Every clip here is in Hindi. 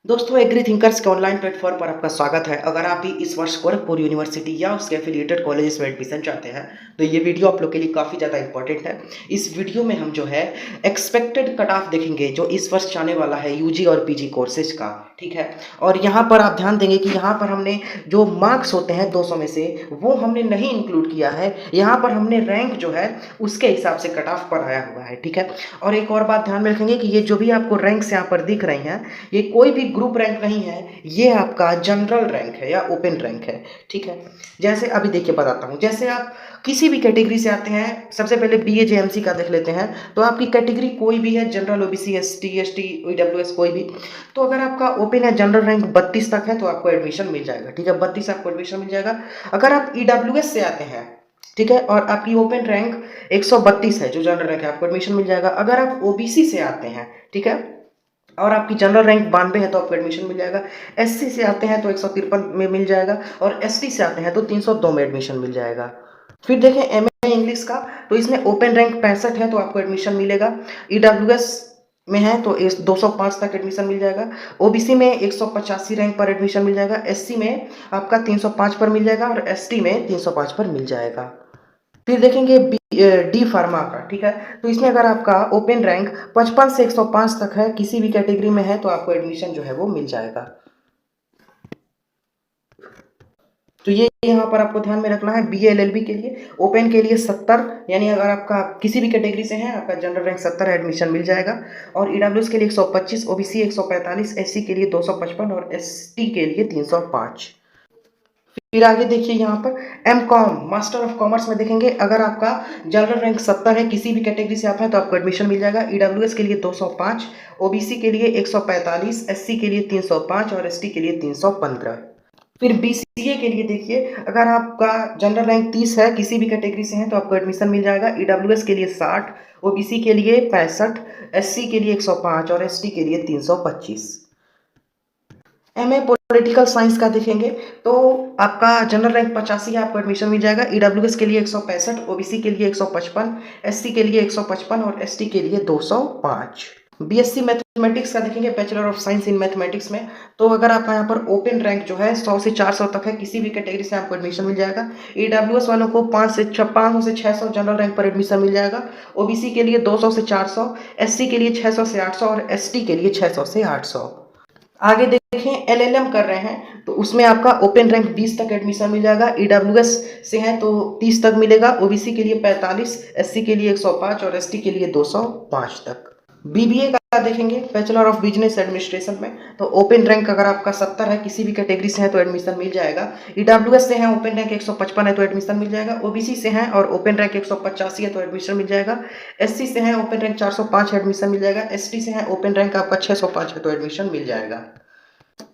दोस्तों एग्री थिंकर्स के ऑनलाइन प्लेटफॉर्म पर आपका स्वागत है। अगर आप भी इस वर्ष गोरखपुर यूनिवर्सिटी या उसके एफिलिएटेड कॉलेजेस में एडमिशन चाहते हैं तो ये वीडियो आप लोग के लिए काफ़ी ज़्यादा इंपॉर्टेंट है। इस वीडियो में हम जो है एक्सपेक्टेड कट ऑफ देखेंगे जो इस वर्ष आने वाला है यूजी और पीजी कोर्सेज का, ठीक है। और यहाँ पर आप ध्यान देंगे कि यहाँ पर हमने जो मार्क्स होते हैं 200 में से वो हमने नहीं इंक्लूड किया है। यहाँ पर हमने रैंक जो है उसके हिसाब से कट ऑफ पर आया हुआ है, ठीक है। और एक और बात ध्यान में रखेंगे कि ये जो भी आपको रैंक्स यहाँ पर दिख रही हैं ये कोई भी ग्रुप रैंक नहीं है, ये आपका जनरल रैंक है या ओपन रैंक है, ठीक है। जैसे अभी देखिए बताता हूँ, जैसे आप किसी भी कैटेगरी से आते हैं, सबसे पहले बीएजेएमसी का देख लेते हैं। तो आपकी कैटेगरी कोई भी है, जनरल, ओबीसी, एसटी, ईडब्ल्यूएस, कोई भी। तो अगर आपका ओपन है, जनरल रैंक 32 तक है तो आपको एडमिशन मिल जाएगा, ठीक है। 32 आपको एडमिशन मिल जाएगा। अगर आप ईडब्ल्यूएस से आते हैं, ठीक है, और आपकी ओपन रैंक 132 है जो जनरल रैंक है, आपको एडमिशन मिल जाएगा। अगर आप ओबीसी से आते हैं, ठीक है, और आपकी जनरल रैंक 92 है तो आपको एडमिशन मिल जाएगा। एससी से आते हैं तो 153 में मिल जाएगा, और एसटी से आते हैं तो 302 में एडमिशन मिल जाएगा। फिर देखें एमए इंग्लिश का, तो इसमें ओपन रैंक 65 है तो आपको एडमिशन मिलेगा। ईडब्ल्यूएस में है तो इस 205 तक एडमिशन मिल जाएगा। ओबीसी में 185 रैंक पर एडमिशन मिल जाएगा। एससी में आपका 305 पर मिल जाएगा, और एसटी में 305 पर मिल जाएगा। फिर देखेंगे डी फार्मा का, ठीक है। तो इसमें अगर आपका ओपन रैंक 55 से 105 तक है, किसी भी कैटेगरी में है तो आपको एडमिशन जो है वो मिल जाएगा। तो ये यहाँ पर आपको ध्यान में रखना है। बीए एलएलबी के लिए ओपन के लिए 70, यानी अगर आपका किसी भी कैटेगरी से है, आपका जनरल रैंक 70 एडमिशन मिल जाएगा। और ईडब्ल्यूएस के लिए 125, ओबीसी 145, एससी के लिए 255 और एसटी के लिए 305। फिर आगे देखिए यहाँ पर M Com master of commerce में देखेंगे, अगर आपका जनरल रैंक 70 है, किसी भी कैटेगरी से आप हैं तो आपको एडमिशन मिल जाएगा। ईडब्ल्यूएस के लिए 205, ओबीसी के लिए 145, एससी के लिए 305 और एसटी के लिए 315। फिर बीसीए के लिए देखिए, अगर आपका जनरल रैंक 30 है, किसी भी कैटेगरी से हैं तो आपको एडमिशन मिल जाएगा। ईडब्ल्यूएस के लिए 60, ओबीसी के लिए 65, एससी के लिए 105 और एसटी के लिए 325। एमए पॉलिटिकल साइंस का देखेंगे तो आपका जनरल रैंक 85 है, आपको एडमिशन मिल जाएगा। ईडब्ल्यूएस के लिए 165, ओबीसी के लिए 155, एससी के लिए 155 और एसटी के लिए 205। बीएससी मैथमेटिक्स का देखेंगे, bachelor of science in mathematics में, तो अगर आप यहाँ पर ओपन रैंक जो है 100 से 400 तक है, किसी भी कैटेगरी से आपको एडमिशन मिल जाएगा। ईडब्ल्यूएस वालों को 500 से 600 जनरल रैंक पर एडमिशन मिल जाएगा। ओबीसी के लिए 200 से 400, एससी के लिए 600 से 800 और एसटी के लिए 600 से 800। आगे देखें एलएलएम कर रहे हैं तो उसमें आपका ओपन रैंक 20 तक एडमिशन मिल जाएगा। ईडब्ल्यूएस से है तो 30 तक मिलेगा। ओबीसी के लिए 45, एससी के लिए 105 और एसटी के लिए 205 तक। बीबीए का देखेंगे, बैचलर ऑफ बिजनेस एडमिनिस्ट्रेशन में, तो ओपन रैंक अगर आपका 70 है, किसी भी कैटेगरी से है तो एडमिशन मिल जाएगा। ईडब्ल्यूएस से है, ओपन रैंक 155 है तो एडमिशन मिल जाएगा। ओबीसी से है और ओपन रैंक 185 है तो एडमिशन मिल जाएगा। एससी से है, ओपन रैंक 405 है, एडमिशन मिल जाएगा। एसटी से है, ओपन रैंक आपका 605 है तो एडमिशन मिल जाएगा।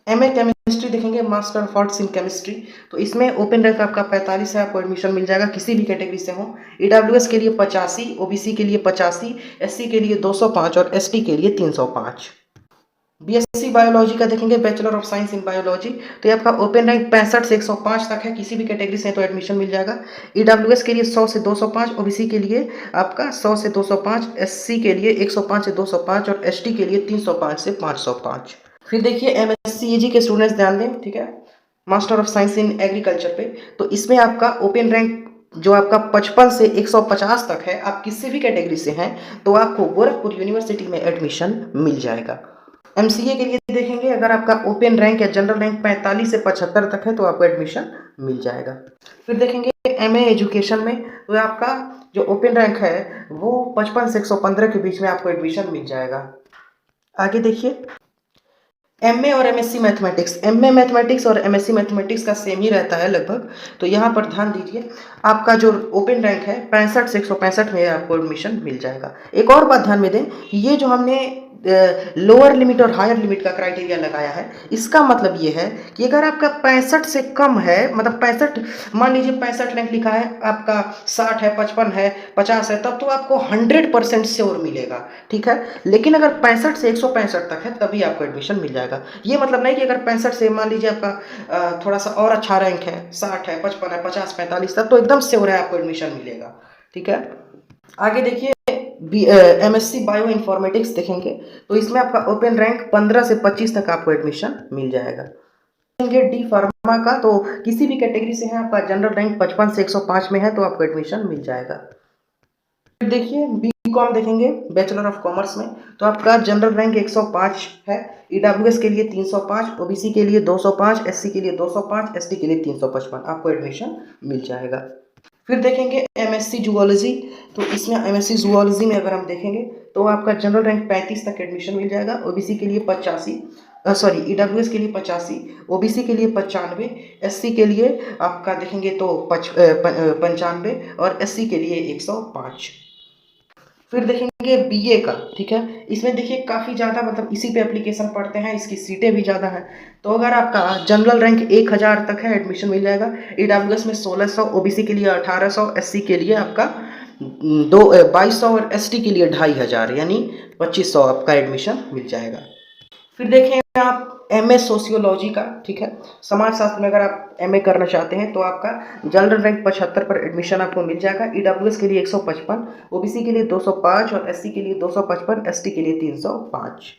एमए केमिस्ट्री देखेंगे, master of arts in chemistry, तो इसमें ओपन रैंक आपका 45 है, आपको एडमिशन मिल जाएगा किसी भी कैटेगरी से हो। ईडब्ल्यूएस के लिए 85, ओबीसी के लिए 85, एससी के लिए 205 और एसटी के लिए 305। बीएससी बायोलॉजी का देखेंगे, bachelor of science in biology, तो ये आपका ओपन रैंक 65 से 105 तक है, किसी भी कैटेगरी से है तो एडमिशन मिल जाएगा। ईडब्ल्यूएस के लिए 100 से 205, ओबीसी के लिए आपका 100 से 205, एससी के लिए 105 से 205 और एसटी के लिए 305 से 505। फिर देखिए एमएससीएजी के स्टूडेंट्स ध्यान दें, ठीक है, master of science in agriculture पे, तो इसमें आपका ओपन रैंक जो आपका 55 से 150 तक है, आप किसी भी कैटेगरी से हैं तो आपको गोरखपुर यूनिवर्सिटी में एडमिशन मिल जाएगा। एमसीए के लिए देखेंगे, अगर आपका ओपन रैंक या जनरल रैंक 45 से 75 तक है तो आपको एडमिशन मिल जाएगा। फिर देखेंगे एमए एजुकेशन में, तो आपका जो ओपन रैंक है वो 55 से 115 के बीच में आपको एडमिशन मिल जाएगा। आगे देखिए एमए और एमएससी मैथमेटिक्स, एमए मैथमेटिक्स और एमएससी मैथमेटिक्स का सेम ही रहता है लगभग, तो यहाँ पर ध्यान दीजिए, आपका जो ओपन रैंक है 65 से 165 में आपको एडमिशन मिल जाएगा। एक और बात ध्यान में दें, ये जो हमने लोअर लिमिट और हायर लिमिट का क्राइटेरिया लगाया है, इसका मतलब ये है कि अगर आपका 65 से कम है, मतलब 65, मान लीजिए 65 रैंक लिखा है, आपका 60 है, 55 है, 50 है, तब तो आपको 100% श्योर मिलेगा, ठीक है। लेकिन अगर 65 से 165 तक है तभी आपको एडमिशन मिल जाएगा। ये मतलब नहीं कि अगर 65 से मान लीजिए आपका थोड़ा सा और अच्छा रैंक है, 60 है, 55 है, 50, 45 तक तो एकदम श्योर है आपको एडमिशन मिलेगा, ठीक है। आगे देखिए एमएससी बायो इन्फॉर्मेटिक्स देखेंगे तो इसमें आपका ओपन रैंक 15 से 25 तक आपको एडमिशन मिल जाएगा। देखेंगे डी फार्मा का, तो किसी भी कैटेगरी से है, आपका जनरल रैंक 55 से 105 में है तो आपको एडमिशन मिल जाएगा। फिर देखिए बी कॉम देखेंगे बैचलर ऑफ कॉमर्स में, तो आपका जनरल रैंक 105 है, ईडब्ल्यूएस के लिए 305, ओबीसी के लिए 205, एससी के लिए 205, एसटी के लिए 355, आपको एडमिशन मिल जाएगा। फिर देखेंगे एमएससी जूलॉजी, तो इसमें एमएससी जूलॉजी में अगर हम देखेंगे तो आपका जनरल रैंक 35 तक एडमिशन मिल जाएगा, ओबीसी के लिए 85, सॉरी ईडब्ल्यूएस के लिए 85, ओबीसी के लिए 95, एससी के लिए आपका देखेंगे तो 95 और एससी के लिए 105। फिर देखेंगे बीए का, ठीक है, इसमें देखिए काफ़ी ज़्यादा मतलब इसी पे एप्लीकेशन पढ़ते हैं, इसकी सीटें भी ज़्यादा हैं। तो अगर आपका जनरल रैंक 1000 तक है एडमिशन मिल जाएगा, ईडब्ल्यूएस में 1600, ओबीसी के लिए 1800, एससी के लिए आपका 2200 और एसटी के लिए 2500 यानी 2500 आपका एडमिशन मिल जाएगा। फिर देखें आप एमए सोशियोलॉजी का, ठीक है, समाजशास्त्र में अगर आप एमए करना चाहते हैं तो आपका जनरल रैंक 75 पर एडमिशन आपको मिल जाएगा, ईडब्ल्यूएस के लिए 155, ओबीसी के लिए 205 और एससी के लिए 255, एसटी के लिए 305।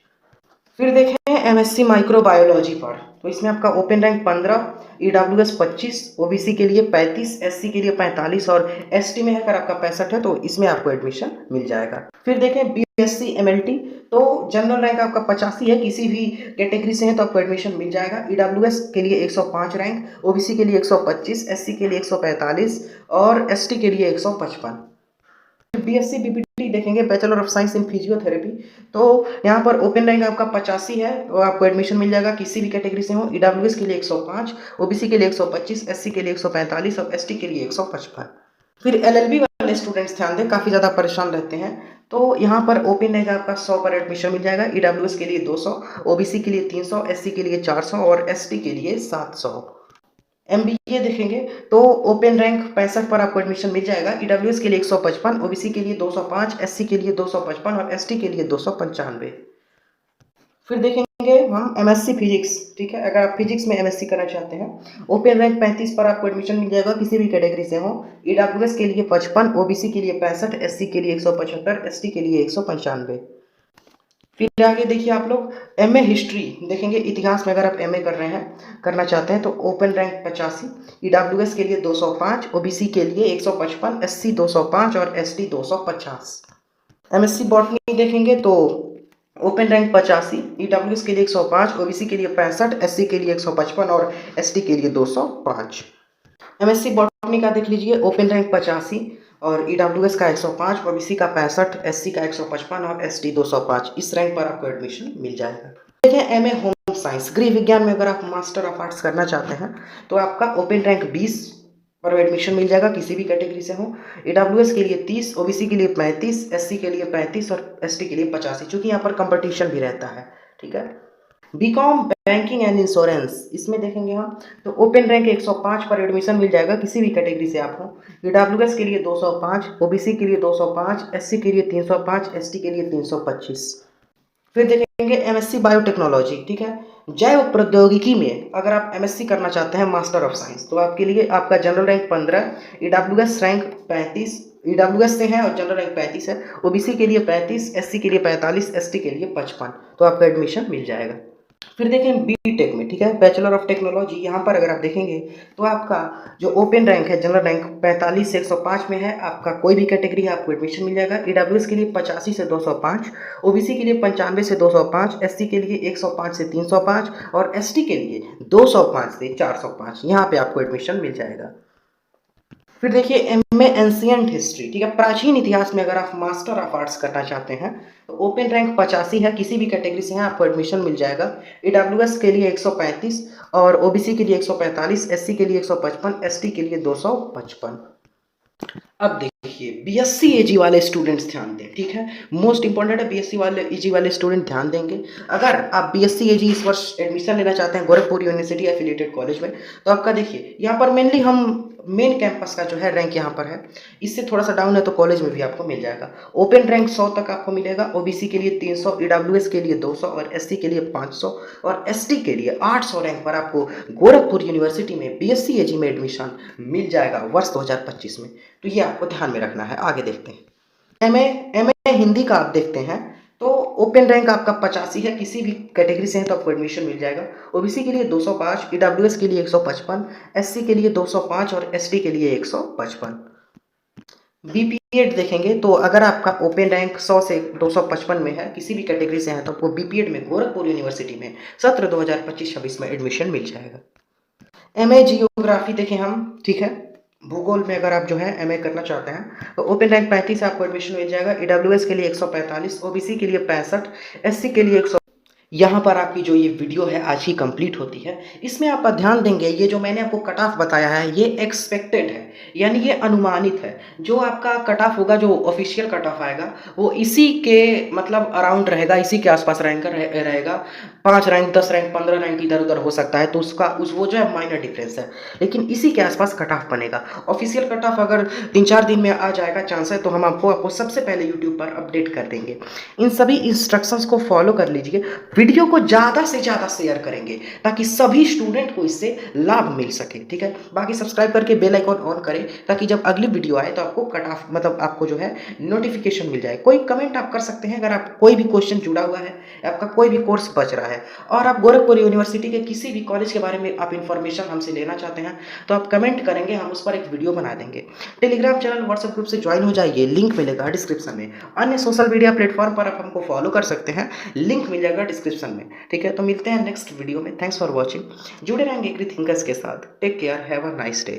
फिर देखें एमएससी माइक्रोबायोलॉजी पर, तो इसमें आपका ओपन रैंक 15, ईडब्ल्यूएस 25, ओबीसी के लिए 35, एससी के लिए 45 और एसटी में अगर आपका 65 है तो इसमें आपको एडमिशन मिल जाएगा। फिर देखें बीएससी एमएलटी, तो जनरल रैंक आपका 85 है, किसी भी कैटेगरी से है तो आपको एडमिशन मिल जाएगा, ईडब्ल्यूएस के लिए 105 रैंक, ओबीसी के लिए 125, एससी के लिए 145 और एसटी के लिए 155। बीएससी बीपीटी देखेंगे bachelor of science in physiotherapy, तो यहाँ पर ओपन रैंक आपका 85 है तो आपको एडमिशन मिल जाएगा, किसी भी कैटेगरी से हो, ईडब्ल्यूएस के लिए 105, ओबीसी के लिए 125, एससी के लिए 145 और एसटी के लिए 155। फिर एलएलबी वाले स्टूडेंट्स ध्यान दें, काफ़ी ज़्यादा परेशान रहते हैं, तो यहाँ पर ओपन रैंक आपका 100 पर एडमिशन मिल जाएगा, ईडब्ल्यूएस के लिए 200, ओबीसी के लिए 300, एससी के लिए 400 और एसटी के लिए 700। एमबीए देखेंगे तो ओपन रैंक 65 पर आपको एडमिशन मिल जाएगा, ईडब्ल्यूएस के लिए 155, ओबीसी के लिए 205, एससी के लिए 255 और एसटी के लिए 295। फिर देखेंगे हम एमएससी फिजिक्स, ठीक है, अगर आप फिजिक्स में एमएससी करना चाहते हैं, ओपन रैंक 35 पर आपको एडमिशन मिल जाएगा, किसी भी कैटेगरी से हो, ईडब्ल्यूएस के लिए 55, ओबीसी के लिए 65, एससी के लिए 175, एसटी के लिए 195। फिर आगे देखिए आप लोग एमए हिस्ट्री देखेंगे, इतिहास में अगर आप एमए कर रहे हैं करना चाहते हैं तो ओपन रैंक 85, ईडब्ल्यूएस के लिए 205, ओबीसी के लिए 155, एससी 205 और एसटी 250। एमएससी बॉटनी देखेंगे तो ओपन रैंक 85, ईडब्ल्यूएस के लिए 105, ओबीसी के लिए 65, एससी के लिए 155 और एसटी के लिए 205। एमएससी बॉटनी का देख लीजिए, ओपन रैंक 85 और ईडब्ल्यूएस का 105, ओबीसी का 65, एससी का 155 और एसटी 205, इस रैंक पर आपको एडमिशन मिल जाएगा। देखें एमए होम साइंस गृह विज्ञान में अगर आप मास्टर ऑफ आर्ट्स करना चाहते हैं तो आपका ओपन रैंक 20 पर एडमिशन मिल जाएगा, किसी भी कैटेगरी से हो, ईडब्ल्यूएस के लिए 30, ओबीसी के लिए 35, एससी के लिए 35 और एसटी के लिए 85, चूँकि यहाँ पर कंपटीशन भी रहता है, ठीक है। बीकॉम बैंकिंग एंड इंश्योरेंस, इसमें देखेंगे हम तो ओपन रैंक 105 पर एडमिशन मिल जाएगा, किसी भी कैटेगरी से आप हो, ईडब्ल्यूएस के लिए 205, ओबीसी के लिए 205, एससी के लिए 305, एसटी के लिए 325। फिर देखेंगे एमएससी बायोटेक्नोलॉजी, ठीक है, जैव प्रौद्योगिकी में अगर आप एमएससी करना चाहते हैं मास्टर ऑफ साइंस तो आपके लिए आपका general rank 15, EWS rank 35, EWS से है और जनरल रैंक 35 है, ओबीसी के लिए 35, एससी के लिए 45, एसटी के लिए 55, तो आपका एडमिशन मिल जाएगा। फिर देखें बीटेक में, ठीक है, बैचलर ऑफ टेक्नोलॉजी, यहाँ पर अगर आप देखेंगे तो आपका जो ओपन रैंक है जनरल रैंक 45 से 105 में है, आपका कोई भी कैटेगरी है आपको एडमिशन मिल जाएगा, ईडब्ल्यूएस के लिए 85 से 205, ओबीसी के लिए 95 से 205, एससी के लिए 105 से 305 और एसटी के लिए 205 से 405, यहाँ पे आपको एडमिशन मिल जाएगा। फिर देखिए एमए एंशिएंट हिस्ट्री, ठीक है, प्राचीन इतिहास में अगर आप मास्टर ऑफ आर्ट्स करना चाहते हैं तो ओपन रैंक 85 है, किसी भी कैटेगरी से है आपको एडमिशन मिल जाएगा, ईडब्ल्यूएस के लिए 135 और ओबीसी के लिए 145, एससी के लिए 155, एसटी के लिए 255। अब देखिए बीएससी एजी वाले स्टूडेंट्स ध्यान दें, ठीक है, मोस्ट इंपॉर्टेंट है, बीएससी वाले एजी वाले स्टूडेंट ध्यान देंगे। अगर आप बीएससी एजी इस वर्ष एडमिशन लेना चाहते हैं गोरखपुर यूनिवर्सिटी एफिलिएटेड कॉलेज में, तो आपका देखिए यहाँ पर मेनली हम मेन कैंपस का जो है रैंक यहाँ पर है, इससे थोड़ा सा डाउन है तो कॉलेज में भी आपको मिल जाएगा। ओपन रैंक 100 तक आपको मिलेगा, ओबीसी के लिए 300, ईडब्ल्यूएस के लिए 200 और एससी के लिए 500 और एसटी के लिए 800 रैंक पर आपको गोरखपुर यूनिवर्सिटी में बीएससी एजी में एडमिशन मिल जाएगा वर्ष 2025 में। तो ये आपको ध्यान में रखना है। आगे देखते हैं एमए हिंदी का आप देखते हैं तो ओपन रैंक आपका 85 है, किसी भी कैटेगरी से है तो आपको एडमिशन मिल जाएगा। ओबीसी के लिए 205, ईडब्ल्यूएस के लिए 155, एससी के लिए 205 और एसटी के लिए 155। बीपीएड देखेंगे तो अगर आपका ओपन रैंक 100 से 255 में है, किसी भी कैटेगरी से है तो आपको बीपीएड में गोरखपुर यूनिवर्सिटी में सत्र 2025-26 में एडमिशन मिल जाएगा। एमए जियोग्राफी देखें हम, ठीक है, भूगोल में अगर आप जो है एमए करना चाहते हैं तो ओपन रैंक 35 से आपको एडमिशन मिल जाएगा। ईडब्ल्यूएस के लिए 145, ओबीसी के लिए 65, एससी के लिए 100। यहाँ पर आपकी जो ये वीडियो है आज ही कंप्लीट होती है। इसमें आप ध्यान देंगे ये जो मैंने आपको कट ऑफ बताया है ये एक्सपेक्टेड है, यानी ये अनुमानित है। जो आपका कट ऑफ होगा, जो ऑफिशियल कट ऑफ आएगा वो इसी के मतलब अराउंड रहेगा, इसी के आसपास रैंक रहेगा। 5 रैंक 10 रैंक 15 रैंक इधर उधर हो सकता है, तो उसका वो जो है माइनर डिफरेंस है, लेकिन इसी के आसपास कट ऑफ बनेगा। ऑफिशियल कट ऑफ अगर 3-4 दिन में आ जाएगा चांस है तो हम आपको सबसे पहले यूट्यूब पर अपडेट कर देंगे। इन सभी इंस्ट्रक्शंस को फॉलो कर लीजिए, वीडियो को ज़्यादा से ज़्यादा शेयर करेंगे ताकि सभी स्टूडेंट को इससे लाभ मिल सके, ठीक है। बाकी सब्सक्राइब करके बेल आइकॉन ऑन करें ताकि जब अगली वीडियो आए तो आपको कट ऑफ मतलब आपको जो है नोटिफिकेशन मिल जाए। कोई कमेंट आप कर सकते हैं अगर आप कोई भी क्वेश्चन जुड़ा हुआ है, आपका कोई भी कोर्स बच रहा है और आप गोरखपुर यूनिवर्सिटी के किसी भी कॉलेज के बारे में आप इन्फॉर्मेशन हमसे लेना चाहते हैं तो आप कमेंट करेंगे, हम उस पर एक वीडियो बना देंगे। टेलीग्राम चैनल व्हाट्सएप ग्रुप से ज्वाइन हो जाइए, लिंक मिलेगा डिस्क्रिप्शन में। अन्य सोशल मीडिया प्लेटफॉर्म पर आप हमको फॉलो कर सकते हैं, लिंक मिल जाएगा डिस्क्रिप्शन में, ठीक है। तो मिलते हैं नेक्स्ट वीडियो में। Thanks for watching. जुड़े रहेंगे एग्री थिंकर्स के साथ। Take care, have a nice day.